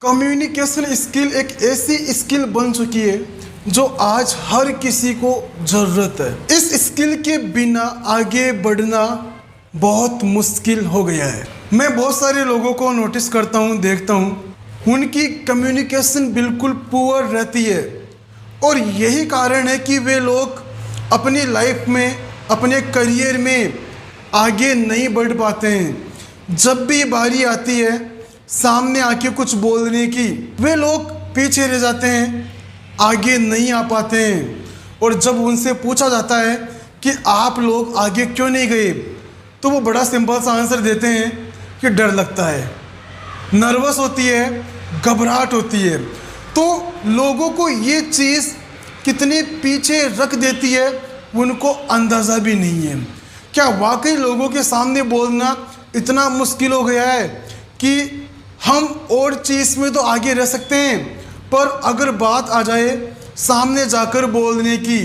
Communication skill एक ऐसी skill बन चुकी है जो आज हर किसी को ज़रूरत है। इस स्किल के बिना आगे बढ़ना बहुत मुश्किल हो गया है। मैं बहुत सारे लोगों को नोटिस करता हूँ, देखता हूँ, उनकी कम्युनिकेशन बिल्कुल पुअर रहती है और यही कारण है कि वे लोग अपनी लाइफ में, अपने करियर में आगे नहीं बढ़ पाते हैं। जब भी बारी आती है सामने आके कुछ बोलने की, वे लोग पीछे रह जाते हैं, आगे नहीं आ पाते हैं। और जब उनसे पूछा जाता है कि आप लोग आगे क्यों नहीं गए, तो वो बड़ा सिंपल सा आंसर देते हैं कि डर लगता है, नर्वस होती है, घबराहट होती है। तो लोगों को ये चीज़ कितने पीछे रख देती है उनको अंदाज़ा भी नहीं है। क्या वाकई लोगों के सामने बोलना इतना मुश्किल हो गया है कि हम और चीज़ में तो आगे रह सकते हैं, पर अगर बात आ जाए सामने जाकर बोलने की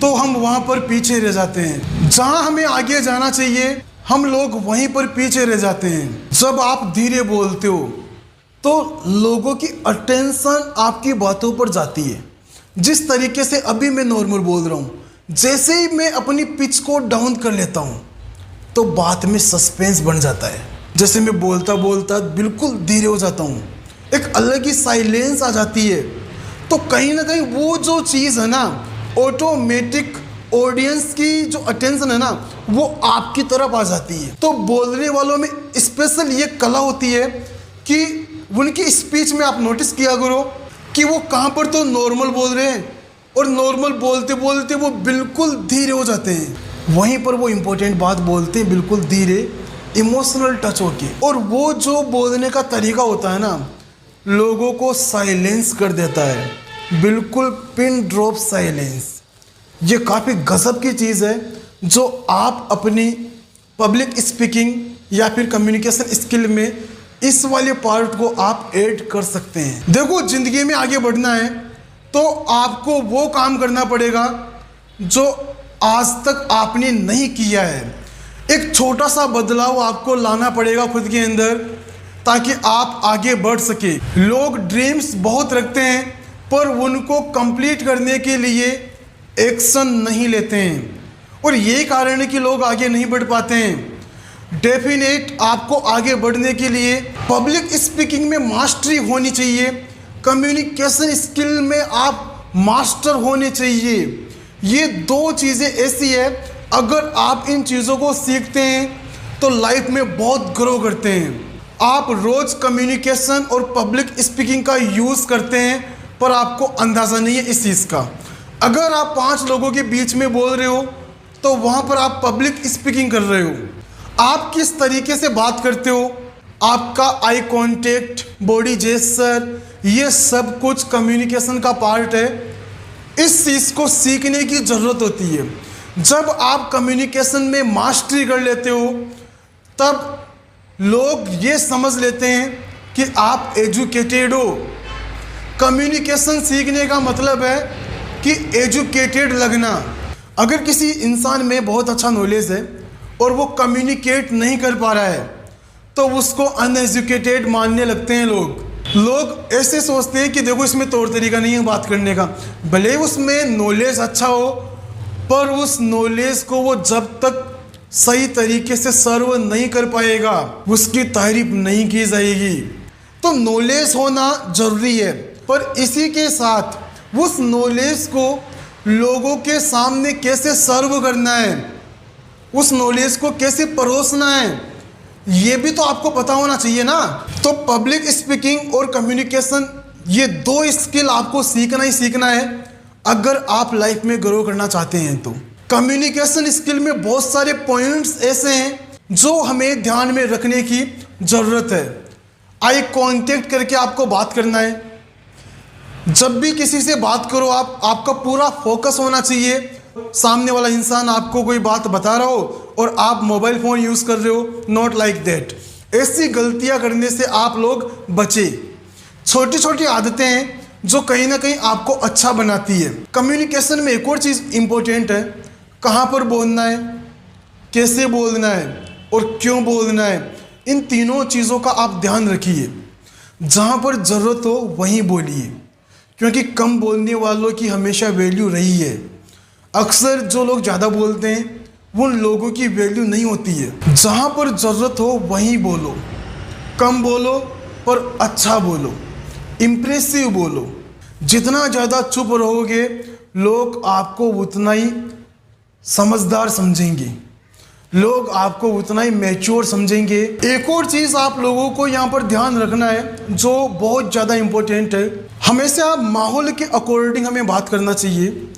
तो हम वहाँ पर पीछे रह जाते हैं। जहाँ हमें आगे जाना चाहिए हम लोग वहीं पर पीछे रह जाते हैं। जब आप धीरे बोलते हो तो लोगों की अटेंशन आपकी बातों पर जाती है। जिस तरीके से अभी मैं नॉर्मल बोल रहा हूँ, जैसे ही मैं अपनी पिच को डाउन कर लेता हूँ तो बात में सस्पेंस बन जाता है। जैसे मैं बोलता बोलता बिल्कुल धीरे हो जाता हूँ, एक अलग ही साइलेंस आ जाती है। तो कहीं ना कहीं वो जो चीज़ है ना, ऑटोमेटिक ऑडियंस की जो अटेंशन है ना, वो आपकी तरफ आ जाती है। तो बोलने वालों में स्पेशल ये कला होती है कि उनकी स्पीच में आप नोटिस किया करो कि वो कहाँ पर तो नॉर्मल बोल रहे हैं और नॉर्मल बोलते बोलते वो बिल्कुल धीरे हो जाते हैं, वहीं पर वो इम्पोर्टेंट बात बोलते हैं बिल्कुल धीरे, इमोशनल टच होके। और वो जो बोलने का तरीका होता है ना, लोगों को साइलेंस कर देता है, बिल्कुल पिन ड्रॉप साइलेंस। ये काफ़ी गजब की चीज़ है जो आप अपनी पब्लिक स्पीकिंग या फिर कम्युनिकेशन स्किल में इस वाले पार्ट को आप ऐड कर सकते हैं। देखो, ज़िंदगी में आगे बढ़ना है तो आपको वो काम करना पड़ेगा जो आज तक आपने नहीं किया है। एक छोटा सा बदलाव आपको लाना पड़ेगा खुद के अंदर ताकि आप आगे बढ़ सके। लोग ड्रीम्स बहुत रखते हैं पर उनको कंप्लीट करने के लिए एक्शन नहीं लेते हैं और यही कारण है कि लोग आगे नहीं बढ़ पाते हैं। डेफिनेट आपको आगे बढ़ने के लिए पब्लिक स्पीकिंग में मास्टरी होनी चाहिए, कम्युनिकेशन स्किल में आप मास्टर होने चाहिए। ये दो चीज़ें ऐसी है, अगर आप इन चीज़ों को सीखते हैं तो लाइफ में बहुत ग्रो करते हैं। आप रोज़ कम्युनिकेशन और पब्लिक स्पीकिंग का यूज़ करते हैं पर आपको अंदाज़ा नहीं है इस चीज़ का। अगर आप 5 लोगों के बीच में बोल रहे हो तो वहाँ पर आप पब्लिक स्पीकिंग कर रहे हो। आप किस तरीके से बात करते हो, आपका आई कॉन्टेक्ट, बॉडी जेस्चर, ये सब कुछ कम्युनिकेशन का पार्ट है। इस चीज़ को सीखने की ज़रूरत होती है। जब आप कम्युनिकेशन में मास्टरी कर लेते हो तब लोग ये समझ लेते हैं कि आप एजुकेटेड हो। कम्युनिकेशन सीखने का मतलब है कि एजुकेटेड लगना। अगर किसी इंसान में बहुत अच्छा नॉलेज है और वो कम्युनिकेट नहीं कर पा रहा है तो उसको अनएजुकेटेड मानने लगते हैं लोग ऐसे सोचते हैं कि देखो इसमें तौर तरीका नहीं है बात करने का। भले उसमें नॉलेज अच्छा हो पर उस नॉलेज को वो जब तक सही तरीके से सर्व नहीं कर पाएगा उसकी तारीफ नहीं की जाएगी। तो नॉलेज होना ज़रूरी है, पर इसी के साथ उस नॉलेज को लोगों के सामने कैसे सर्व करना है, उस नॉलेज को कैसे परोसना है, ये भी तो आपको पता होना चाहिए ना। तो पब्लिक स्पीकिंग और कम्युनिकेशन, ये दो स्किल आपको सीखना ही सीखना है अगर आप लाइफ में ग्रो करना चाहते हैं। तो कम्युनिकेशन स्किल में बहुत सारे पॉइंट्स ऐसे हैं जो हमें ध्यान में रखने की ज़रूरत है। आई कांटेक्ट करके आपको बात करना है। जब भी किसी से बात करो आपका पूरा फोकस होना चाहिए। सामने वाला इंसान आपको कोई बात बता रहा हो और आप मोबाइल फ़ोन यूज़ कर रहे हो, नॉट लाइक दैट। ऐसी गलतियां करने से आप लोग बचे। छोटी छोटी आदतें हैं जो कहीं ना कहीं आपको अच्छा बनाती है। कम्युनिकेशन में एक और चीज़ इम्पोर्टेंट है, कहाँ पर बोलना है, कैसे बोलना है और क्यों बोलना है। इन तीनों चीज़ों का आप ध्यान रखिए। जहाँ पर ज़रूरत हो वहीं बोलिए, क्योंकि कम बोलने वालों की हमेशा वैल्यू रही है। अक्सर जो लोग ज़्यादा बोलते हैं उन लोगों की वैल्यू नहीं होती है। जहाँ पर ज़रूरत हो वहीं बोलो, कम बोलो पर अच्छा बोलो, इम्प्रेसिव बोलो। जितना ज़्यादा चुप रहोगे लोग आपको उतना ही समझदार समझेंगे, लोग आपको उतना ही मैच्योर समझेंगे। एक और चीज़ आप लोगों को यहाँ पर ध्यान रखना है जो बहुत ज़्यादा इम्पोर्टेंट है, हमेशा माहौल के अकॉर्डिंग हमें बात करना चाहिए।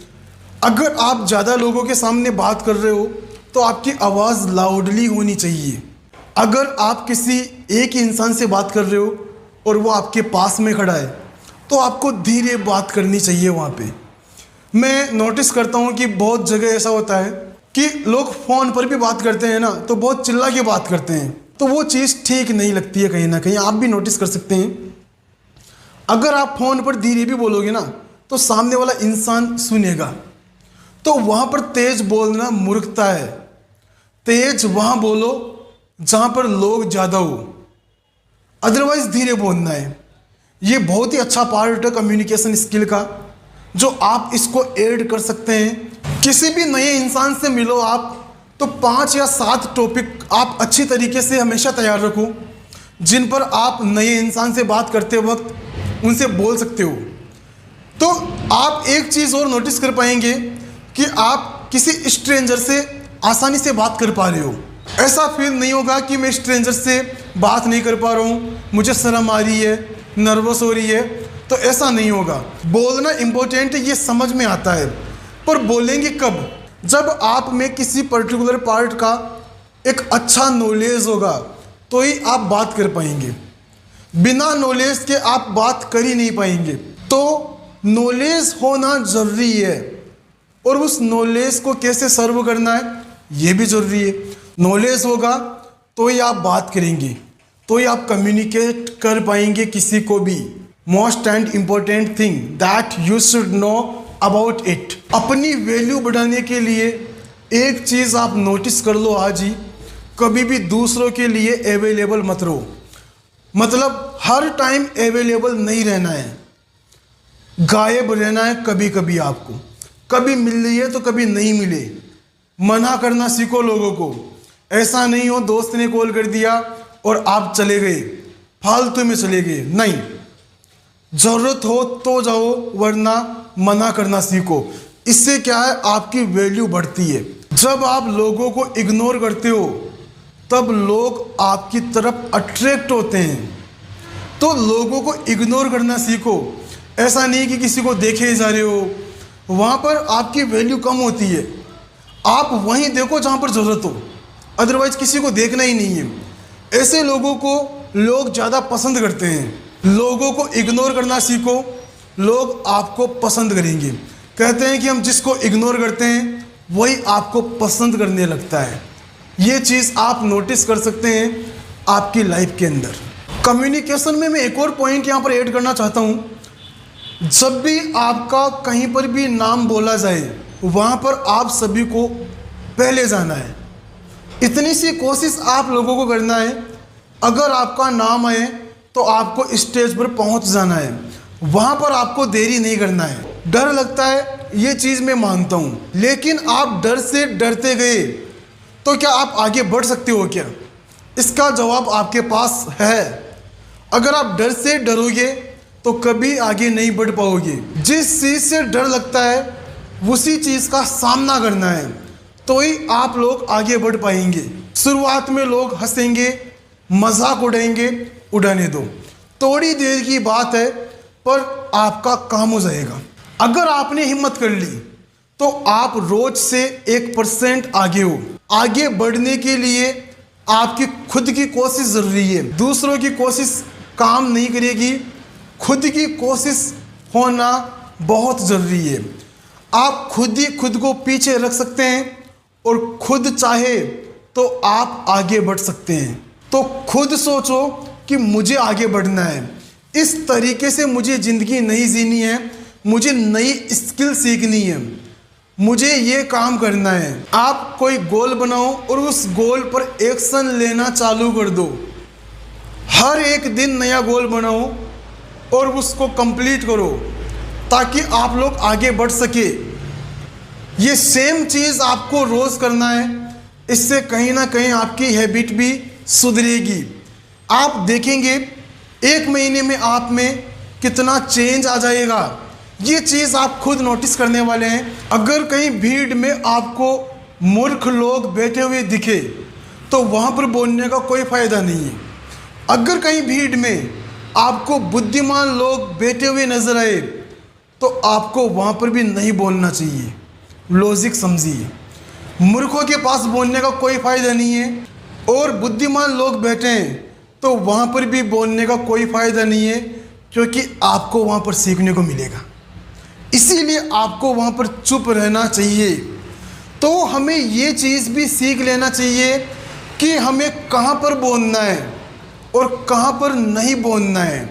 अगर आप ज़्यादा लोगों के सामने बात कर रहे हो तो आपकी आवाज़ लाउडली होनी चाहिए। अगर आप किसी एक इंसान से बात कर रहे हो और वो आपके पास में खड़ा है तो आपको धीरे बात करनी चाहिए। वहाँ पे मैं नोटिस करता हूँ कि बहुत जगह ऐसा होता है कि लोग फ़ोन पर भी बात करते हैं ना तो बहुत चिल्ला के बात करते हैं, तो वो चीज़ ठीक नहीं लगती है। कहीं ना कहीं आप भी नोटिस कर सकते हैं, अगर आप फ़ोन पर धीरे भी बोलोगे ना तो सामने वाला इंसान सुनेगा। तो वहाँ पर तेज़ बोलना मूर्खता है। तेज़ वहाँ बोलो जहाँ पर लोग ज़्यादा हो, अदरवाइज़ धीरे बोलना है। ये बहुत ही अच्छा पार्ट है कम्युनिकेशन स्किल का, जो आप इसको ऐड कर सकते हैं। किसी भी नए इंसान से मिलो आप तो 5 या 7 टॉपिक आप अच्छी तरीके से हमेशा तैयार रखो, जिन पर आप नए इंसान से बात करते वक्त उनसे बोल सकते हो। तो आप एक चीज़ और नोटिस कर पाएंगे कि आप किसी स्ट्रेंजर से आसानी से बात कर पा रहे हो। ऐसा फील नहीं होगा कि मैं स्ट्रेंजर से बात नहीं कर पा रहा हूँ, मुझे शर्म आ रही है, नर्वस हो रही है, तो ऐसा नहीं होगा। बोलना इम्पोर्टेंट है, ये समझ में आता है, पर बोलेंगे कब? जब आप में किसी पर्टिकुलर पार्ट का एक अच्छा नॉलेज होगा तो ही आप बात कर पाएंगे। बिना नॉलेज के आप बात कर ही नहीं पाएंगे। तो नॉलेज होना ज़रूरी है और उस नॉलेज को कैसे सर्व करना है ये भी ज़रूरी है। नॉलेज होगा तो ही आप बात करेंगे, तो ही आप कम्युनिकेट कर पाएंगे किसी को भी। Most and important thing that you should know about it. अपनी वैल्यू बढ़ाने के लिए एक चीज़ आप नोटिस कर लो आज ही, कभी भी दूसरों के लिए अवेलेबल मत रहो। मतलब हर टाइम अवेलेबल नहीं रहना है, गायब रहना है। कभी कभी आपको कभी मिल रही है तो कभी नहीं मिले। मना करना सीखो लोगों को। ऐसा नहीं हो दोस्त ने कॉल कर दिया और आप चले गए, फालतू में चले गए, नहीं। ज़रूरत हो तो जाओ, वरना मना करना सीखो। इससे क्या है, आपकी वैल्यू बढ़ती है। जब आप लोगों को इग्नोर करते हो तब लोग आपकी तरफ अट्रैक्ट होते हैं। तो लोगों को इग्नोर करना सीखो। ऐसा नहीं कि किसी को देखे जा रहे हो, वहाँ पर आपकी वैल्यू कम होती है। आप वहीं देखो जहाँ पर ज़रूरत हो, अदरवाइज किसी को देखना ही नहीं है। ऐसे लोगों को लोग ज़्यादा पसंद करते हैं। लोगों को इग्नोर करना सीखो, लोग आपको पसंद करेंगे। कहते हैं कि हम जिसको इग्नोर करते हैं वही आपको पसंद करने लगता है। ये चीज़ आप नोटिस कर सकते हैं आपकी लाइफ के अंदर। कम्युनिकेशन में मैं एक और पॉइंट यहाँ पर ऐड करना चाहता हूँ। जब भी आपका कहीं पर भी नाम बोला जाए वहाँ पर आप सभी को पहले जाना है। इतनी सी कोशिश आप लोगों को करना है, अगर आपका नाम आए तो आपको स्टेज पर पहुँच जाना है। वहाँ पर आपको देरी नहीं करना है। डर लगता है, ये चीज़ मैं मानता हूँ, लेकिन आप डर से डरते गए तो क्या आप आगे बढ़ सकते हो क्या? इसका जवाब आपके पास है। अगर आप डर से डरोगे तो कभी आगे नहीं बढ़ पाओगे। जिस चीज़ से डर लगता है उसी चीज़ का सामना करना है, तो ही आप लोग आगे बढ़ पाएंगे। शुरुआत में लोग हंसेंगे, मजाक उड़ाएंगे, उड़ाने दो, थोड़ी देर की बात है, पर आपका काम हो जाएगा। अगर आपने हिम्मत कर ली तो आप रोज से 1% आगे हो। आगे बढ़ने के लिए आपकी खुद की कोशिश ज़रूरी है। दूसरों की कोशिश काम नहीं करेगी, खुद की कोशिश होना बहुत ज़रूरी है। आप खुद ही खुद को पीछे रख सकते हैं और खुद चाहे तो आप आगे बढ़ सकते हैं। तो खुद सोचो कि मुझे आगे बढ़ना है, इस तरीके से मुझे ज़िंदगी नहीं जीनी है, मुझे नई स्किल सीखनी है, मुझे ये काम करना है। आप कोई गोल बनाओ और उस गोल पर एक्शन लेना चालू कर दो। हर एक दिन नया गोल बनाओ और उसको कंप्लीट करो ताकि आप लोग आगे बढ़ सके। ये सेम चीज़ आपको रोज़ करना है, इससे कहीं ना कहीं आपकी हैबिट भी सुधरेगी। आप देखेंगे 1 महीने में आप में कितना चेंज आ जाएगा। ये चीज़ आप खुद नोटिस करने वाले हैं। अगर कहीं भीड़ में आपको मूर्ख लोग बैठे हुए दिखे तो वहाँ पर बोलने का कोई फ़ायदा नहीं है। अगर कहीं भीड़ में आपको बुद्धिमान लोग बैठे हुए नजर आए तो आपको वहाँ पर भी नहीं बोलना चाहिए। लॉजिक समझिए, मूर्खों के पास बोलने का कोई फ़ायदा नहीं है और बुद्धिमान लोग बैठे हैं तो वहाँ पर भी बोलने का कोई फ़ायदा नहीं है, क्योंकि आपको वहाँ पर सीखने को मिलेगा। इसीलिए आपको वहाँ पर चुप रहना चाहिए। तो हमें ये चीज़ भी सीख लेना चाहिए कि हमें कहाँ पर बोलना है और कहाँ पर नहीं बोलना है।